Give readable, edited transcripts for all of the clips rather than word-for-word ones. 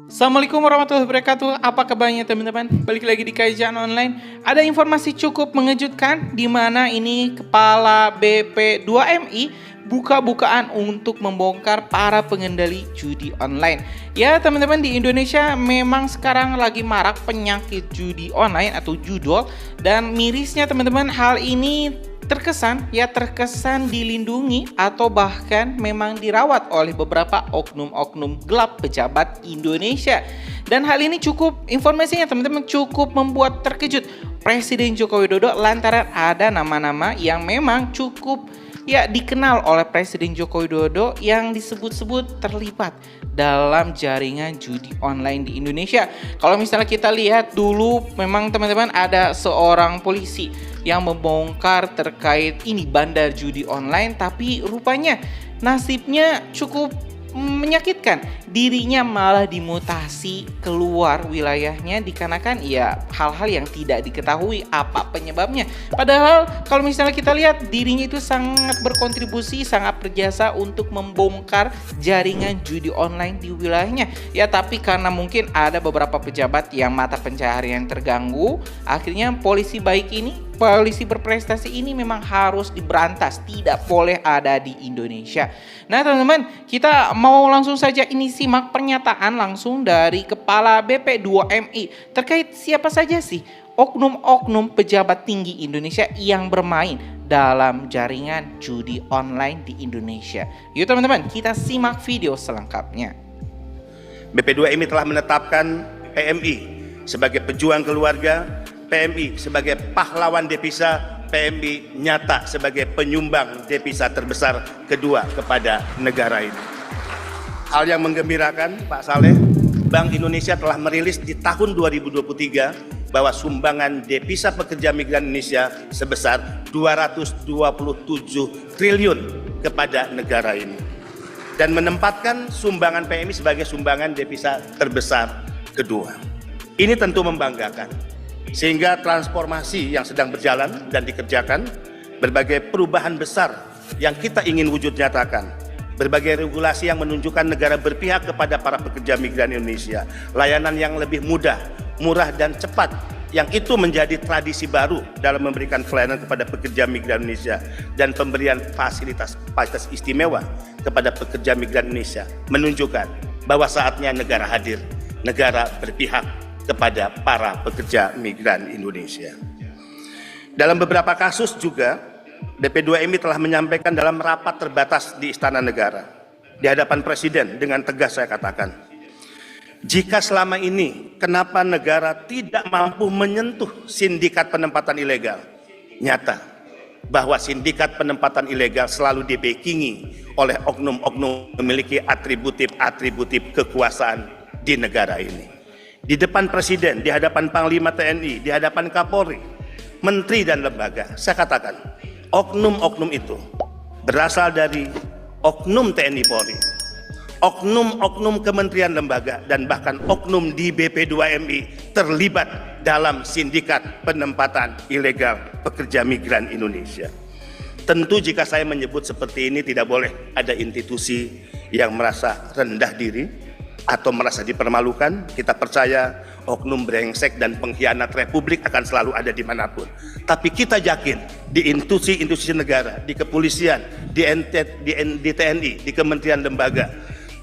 Assalamualaikum warahmatullahi wabarakatuh. Apa kabarnya teman-teman? Balik lagi di Kajian Online. Ada informasi cukup mengejutkan di mana ini Kepala BP2MI buka-bukaan untuk membongkar para pengendali judi online. Ya teman-teman, di Indonesia memang sekarang lagi marak penyakit judi online atau judol, dan mirisnya teman-teman, hal ini terkesan dilindungi atau bahkan memang dirawat oleh beberapa oknum-oknum gelap pejabat Indonesia. Dan hal ini informasinya teman-teman cukup membuat terkejut Presiden Joko Widodo lantaran ada nama-nama yang memang cukup dikenal oleh Presiden Joko Widodo yang disebut-sebut terlibat dalam jaringan judi online di Indonesia. Kalau misalnya kita lihat dulu, memang teman-teman ada seorang polisi yang membongkar terkait ini bandar judi online, tapi rupanya nasibnya cukup menyakitkan. Dirinya malah dimutasi keluar wilayahnya dikarenakan hal-hal yang tidak diketahui apa penyebabnya. Padahal kalau misalnya kita lihat, dirinya itu sangat berkontribusi, sangat berjasa untuk membongkar jaringan judi online di wilayahnya. Tapi karena mungkin ada beberapa pejabat yang mata pencaharian terganggu, akhirnya polisi berprestasi ini memang harus diberantas, tidak boleh ada di Indonesia. Nah teman-teman, kita mau langsung saja ini simak pernyataan langsung dari Kepala BP2MI terkait siapa saja sih oknum-oknum pejabat tinggi Indonesia yang bermain dalam jaringan judi online di Indonesia. Yuk teman-teman, kita simak video selengkapnya. BP2MI telah menetapkan PMI sebagai pejuang keluarga, PMI sebagai pahlawan devisa, PMI nyata sebagai penyumbang devisa terbesar kedua kepada negara ini. Hal yang menggembirakan, Pak Saleh, Bank Indonesia telah merilis di tahun 2023 bahwa sumbangan devisa pekerja migran Indonesia sebesar 227 triliun kepada negara ini, dan menempatkan sumbangan PMI sebagai sumbangan devisa terbesar kedua. Ini tentu membanggakan. Sehingga transformasi yang sedang berjalan dan dikerjakan, berbagai perubahan besar yang kita ingin wujud nyatakan, berbagai regulasi yang menunjukkan negara berpihak kepada para pekerja migran Indonesia, layanan yang lebih mudah, murah dan cepat, yang itu menjadi tradisi baru dalam memberikan pelayanan kepada pekerja migran Indonesia, dan pemberian fasilitas istimewa kepada pekerja migran Indonesia, menunjukkan bahwa saatnya negara hadir, negara berpihak kepada para pekerja migran Indonesia. Dalam beberapa kasus juga, BP2MI telah menyampaikan dalam rapat terbatas di Istana Negara, di hadapan Presiden, dengan tegas saya katakan, jika selama ini kenapa negara tidak mampu menyentuh sindikat penempatan ilegal, nyata bahwa sindikat penempatan ilegal selalu dibackingi oleh oknum-oknum memiliki atributif kekuasaan di negara ini. Di depan Presiden, di hadapan Panglima TNI, di hadapan Kapolri, Menteri dan lembaga, saya katakan, oknum-oknum itu berasal dari oknum TNI Polri, oknum-oknum kementerian lembaga, dan bahkan oknum di BP2MI terlibat dalam sindikat penempatan ilegal pekerja migran Indonesia. Tentu jika saya menyebut seperti ini, tidak boleh ada institusi yang merasa rendah diri atau merasa dipermalukan. Kita percaya oknum brengsek dan pengkhianat Republik akan selalu ada dimanapun. Tapi kita yakin di institusi negara, di kepolisian, di TNI, di kementerian lembaga,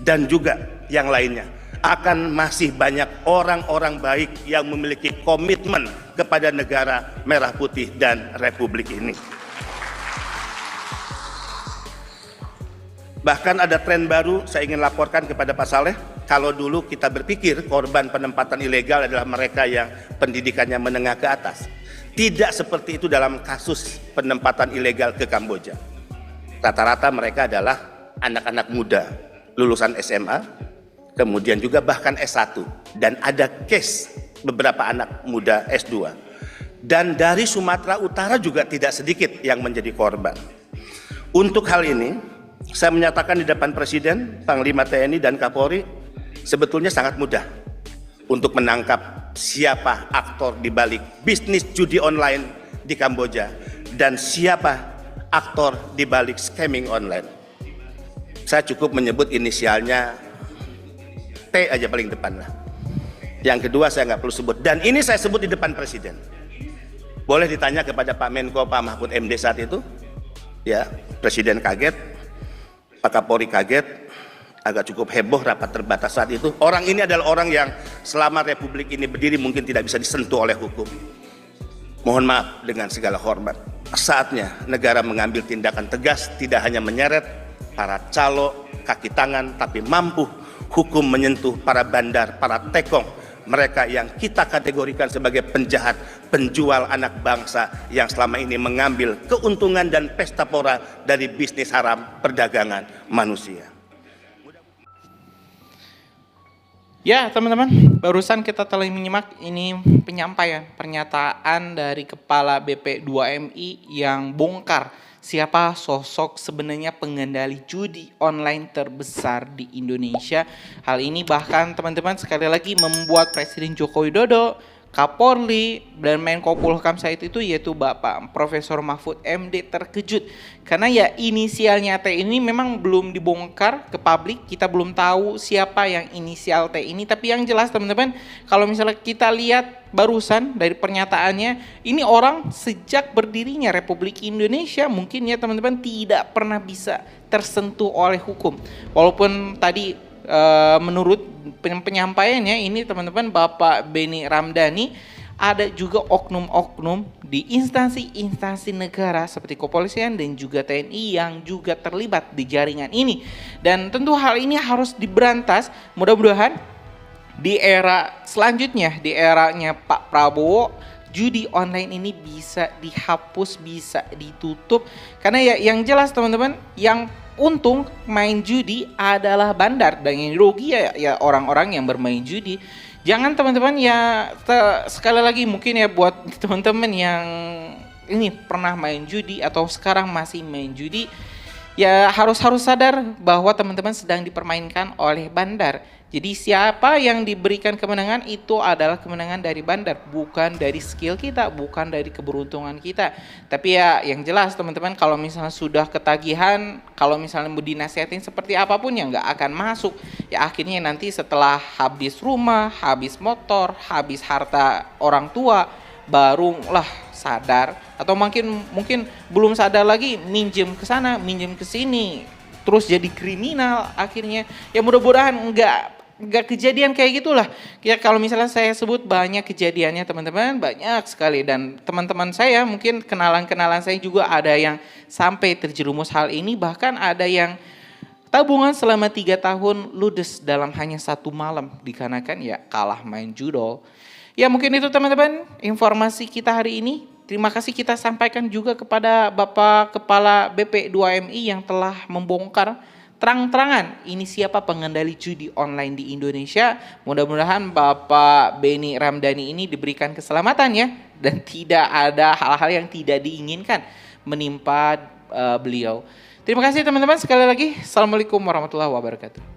dan juga yang lainnya, akan masih banyak orang-orang baik yang memiliki komitmen kepada negara merah putih dan Republik ini. Bahkan ada tren baru saya ingin laporkan kepada Pak Saleh. Kalau dulu kita berpikir korban penempatan ilegal adalah mereka yang pendidikannya menengah ke atas, tidak seperti itu dalam kasus penempatan ilegal ke Kamboja. Rata-rata mereka adalah anak-anak muda, lulusan SMA, kemudian juga bahkan S1, dan ada case beberapa anak muda S2. Dan dari Sumatera Utara juga tidak sedikit yang menjadi korban. Untuk hal ini, saya menyatakan di depan Presiden, Panglima TNI dan Kapolri, sebetulnya sangat mudah untuk menangkap siapa aktor di balik bisnis judi online di Kamboja dan siapa aktor di balik scamming online. Saya cukup menyebut inisialnya T aja paling depan lah. Yang kedua saya nggak perlu sebut, dan ini saya sebut di depan Presiden. Boleh ditanya kepada Pak Menko, Pak Mahfud MD saat itu, ya Presiden kaget, Pak Kapolri kaget, agak cukup heboh rapat terbatas saat itu. Orang ini adalah orang yang selama Republik ini berdiri mungkin tidak bisa disentuh oleh hukum. Mohon maaf dengan segala hormat. Saatnya negara mengambil tindakan tegas, tidak hanya menyeret para calo, kaki tangan, tapi mampu hukum menyentuh para bandar, para tekong, mereka yang kita kategorikan sebagai penjahat, penjual anak bangsa yang selama ini mengambil keuntungan dan pesta pora dari bisnis haram perdagangan manusia. Ya teman-teman, barusan kita telah menyimak ini penyampaian pernyataan dari Kepala BP2MI yang bongkar siapa sosok sebenarnya pengendali judi online terbesar di Indonesia. Hal ini bahkan teman-teman sekali lagi membuat Presiden Joko Widodo, Kapolri, dan Menko Polhukam saat itu yaitu Bapak Profesor Mahfud MD terkejut. Karena ya inisialnya T ini memang belum dibongkar ke publik, kita belum tahu siapa yang inisial T ini. Tapi yang jelas teman-teman, kalau misalnya kita lihat barusan dari pernyataannya, ini orang sejak berdirinya Republik Indonesia mungkin ya teman-teman tidak pernah bisa tersentuh oleh hukum. Walaupun tadi menurut penyampaiannya ini teman-teman Bapak Benny Ramdhani ada juga oknum-oknum di instansi-instansi negara seperti kepolisian dan juga TNI yang juga terlibat di jaringan ini. Dan tentu hal ini harus diberantas. Mudah-mudahan di era selanjutnya, di eranya Pak Prabowo, judi online ini bisa dihapus, bisa ditutup. Karena ya yang jelas teman-teman, yang untung main judi adalah bandar dan yang rugi ya orang-orang yang bermain judi. Jangan teman-teman ya sekali lagi mungkin ya buat teman-teman yang ini pernah main judi atau sekarang masih main judi, ya harus sadar bahwa teman-teman sedang dipermainkan oleh bandar. Jadi siapa yang diberikan kemenangan itu adalah kemenangan dari bandar, bukan dari skill kita, bukan dari keberuntungan kita. Tapi ya yang jelas teman-teman, kalau misalnya sudah ketagihan, kalau misalnya mau dinasihatin seperti apapun ya nggak akan masuk. Ya akhirnya nanti setelah habis rumah, habis motor, habis harta orang tua, barulah sadar. Atau mungkin belum sadar lagi, minjem ke sana, minjem ke sini, terus jadi kriminal akhirnya. Ya mudah-mudahan enggak kejadian kayak gitulah. Ya kalau misalnya saya sebut banyak kejadiannya teman-teman, banyak sekali. Dan teman-teman saya mungkin kenalan-kenalan saya juga ada yang sampai terjerumus hal ini. Bahkan ada yang tabungan selama 3 tahun ludes dalam hanya 1 malam dikarenakan ya kalah main judol. Ya mungkin itu teman-teman informasi kita hari ini. Terima kasih kita sampaikan juga kepada Bapak Kepala BP2MI yang telah membongkar terang-terangan ini siapa pengendali judi online di Indonesia. Mudah-mudahan Bapak Benny Ramdhani ini diberikan keselamatan ya, dan tidak ada hal-hal yang tidak diinginkan menimpa beliau. Terima kasih teman-teman sekali lagi. Assalamualaikum warahmatullahi wabarakatuh.